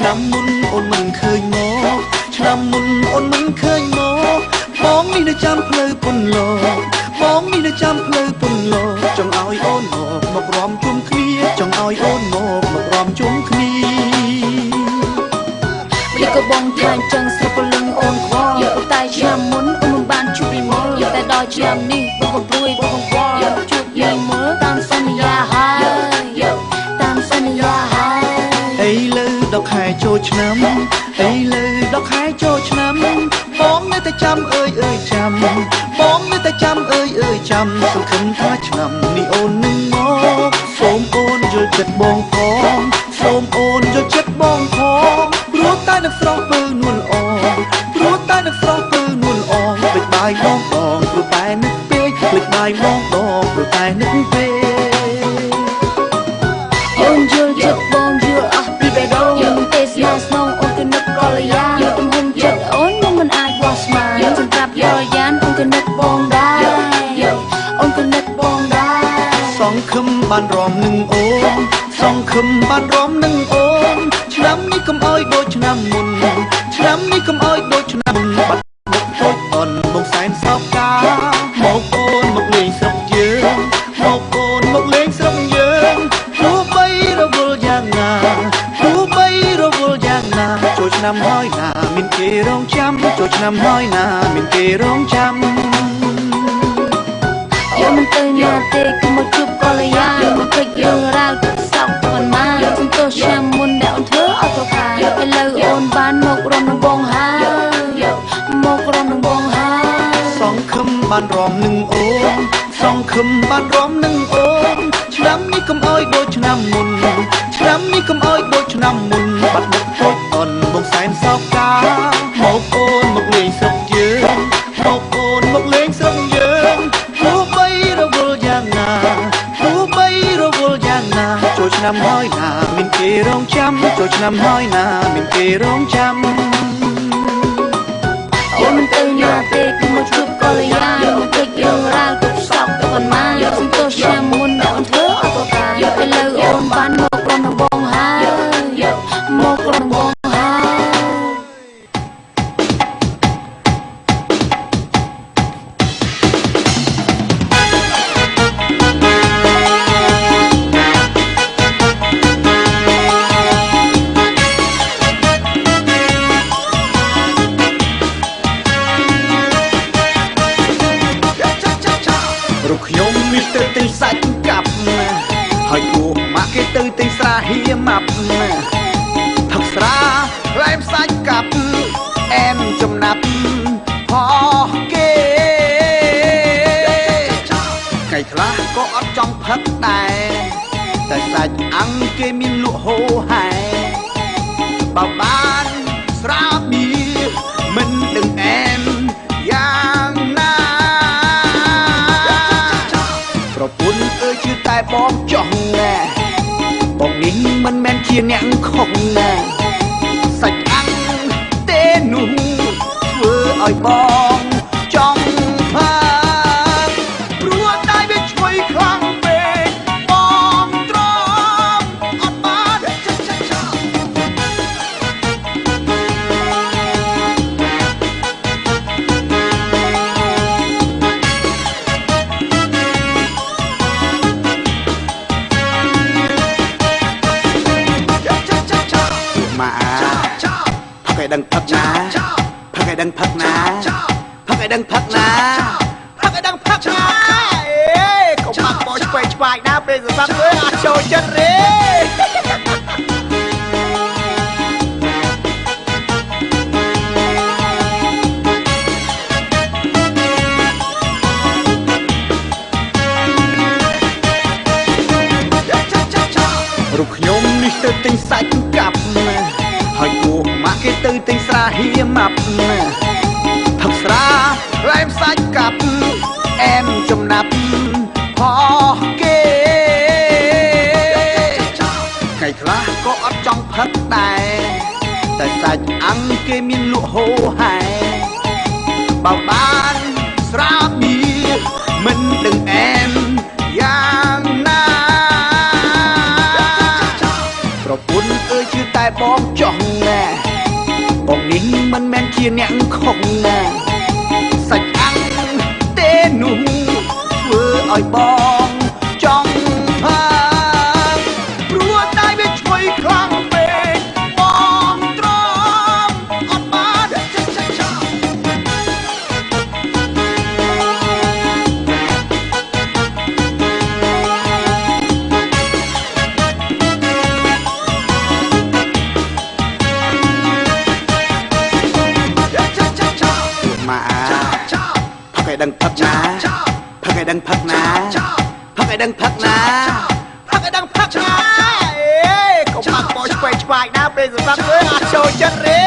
ឆ្នាំមុនអូនមិនឃើញមកឆ្នាំមុនអូនមិនឃើញមកបងនេះនៅចាំផ្លូវពុនលបងនេះនៅចាំផ្លូវពុនលចង់ឲ្យអូនមករំជុំគ្នាចង់ឲ្យអូនមករំជុំគ្នាពីក៏បងថាអញ្ចឹងស្រុកពលឹងអូនខ្វល់យកតែឆ្នាំមុនអូនមិនបានជួបពីមើលយកតែដល់ឆ្នាំនេះបងក៏ព្រួយបងក៏ខ្វល់យកជួបយាយមើលតាមសន្យាហើយយកតាមសន្យាហើយអីលើដល់ខែចូលឆ្នាំអីលើដល់ខែចូលឆ្នាំបងនៅតែចាំអើយចាំបងនៅតែចាំអើយចាំសង្ឃឹមថាឆ្នាំនេះអូននឹងមកសូមអូនយល់ចិត្តបងផងសូមអូនយល់ចិត្តបងផងព្រោះតែនឹកស្រស់ពើនួនអងព្រោះតែនឹកស្រស់ពើនួនអងភ្លេចបាយបងព្រោះតែនឹកពេកភ្លេចបាយបងព្រោះតែនឹកពេកអូនយល់ចិត្តបងយល់អស់ពីបេះដូងយើងទេស្នាស្នងអូនក៏នឹកកល្យាយកទំហំចិត្តអូនមិនអាចបោះស្មារសម្រាប់យល់យ៉ានអូនក៏នឹកបងដែរអូនក៏នឹកបងដែរសង្ឃឹមបានរំនឹងអូនសង្ឃឹមបានរំនឹងអូនឆ្នាំនេះកុំអោយដូចឆ្នាំមុនឆ្នាំនេះកុំអោយដូចឆ្នាំមុនបាត់មុខតូចអូនមកសែនសោកកាមកអូនមកលេងស្រុកយើងមកអូនមកលេងស្រុកយើងទោះបីរវល់យ៉ាងណាទោះបីរវល់យ៉ាងណាចូលឆ្នាំហើយណាមានគេរងចាំចូលឆ្នាំហើយណាមានគេរងចាំយើងមិនទៅណាទេកុំមកជួបកល្យាយើងមកពេចរឿងរ៉ាវទុកសោកប៉ុន្មានយើងសន្ទោសឆ្នាំមុនដែលអូនធ្វើអត់ទៅខាឥឡូវអូនបានមករំនឹងបងហើយមករំនឹងបងហើយសង្ឃឹមបានរំនឹងអូនសង្ឃឹមបានរំនឹងអូនឆ្នាំនេះកុំអោយដូចឆ្នាំមុនឆ្នាំនេះកុំអោយដូចឆ្នាំមុនបាត់មុខតូចអូនបងសែនសោកកាមកអូនមកលេងស្រុកយើងមកអូនមកលេងស្រុកយើងទោះបីរវល់យ៉ាងណាទោះបីរវល់យ៉ាងណាចូលឆ្នាំហើយណាមានគេរងចាំចូលឆ្នាំហើយណាមានគេរងចាំយើងមិនទៅណាទេកុំមកជួបកល្យាយើងមកពេចរឿងរ៉ាវទុកសោកប៉ុន្មានយើងសន្ទោសឆ្នាំមុនដែលអូនធ្វើអត់ទៅខាឥឡូវអូនបានមករំនឹងបងហើយមករំនឹងបងខ្ញុំនេះទៅទិញសាច់កាប់ហើយគួរម៉ាក់គេទៅទិញស្រាហៀម៉ាប់ថឹកស្រាផ្លែមសាច់កាប់អែមចំណាប់ផោះគេថ្ងៃខ្លះក៏អត់ចង់ផឹកដែរតែសាច់អាំងគេមានលក់ហូរហែបើបានស្រាបៀមិនដឹងអែមយ៉ាងណាប្រពន្ធអើយជឿតែបងចង់ណាបងនេះមិនមែនជាអ្នកខុសណាសាច់អាំងទេនោះធ្វើឲ្យបងចង់ផាព្រោះតែវាឈ្ងុយខ្លាំងពេកបងទ្រាំអត់បានដឹងផឹកណាផឹកឲ្យដឹងផឹកណាផឹកឲ្យដឹងផឹកណាផឹកឲ្យដឹងផឹកណាអេកុំបាក់បោឆ្វេងឆ្វាយណាពេលសម្រាប់អើយអាចចូលចិត្តទេរូបខ្ញុំនេះទៅទិញសាច់កាប់ហើយគួរម៉ាក់គេទៅទិញស្រាហៀម៉ាប់ថឹកស្រាផ្លែមសាច់កាប់អែមចំណាប់ផោះគេថ្ងៃខ្លះក៏អត់ចង់ផឹកដែរតែសាច់អាំងគេមានលក់ហូរហែបើបានស្រាបៀមិនដឹងអែមយ៉ាងណាប្រពន្ធអើយជឿតែបងចង់ អ្នកខុសណាស់សាច់អាំងទេនោះធ្វើឲ្យបងចង់ផាព្រោះតែវាឈ្ងុយខ្លាំងពេកបងទ្រាំអត់បានចាម៉ាផឹកឲ្យដឹងផឹកណាផឹកឲ្យដឹងផឹកណាផឹកឲ្យដឹងផឹកណាផឹកឲ្យដឹងផឹកណាអេកុំបាក់បោឆ្វេងឆ្វាយណាពេលសម្រាប់ធ្វើអាចចូលចិត្តទេ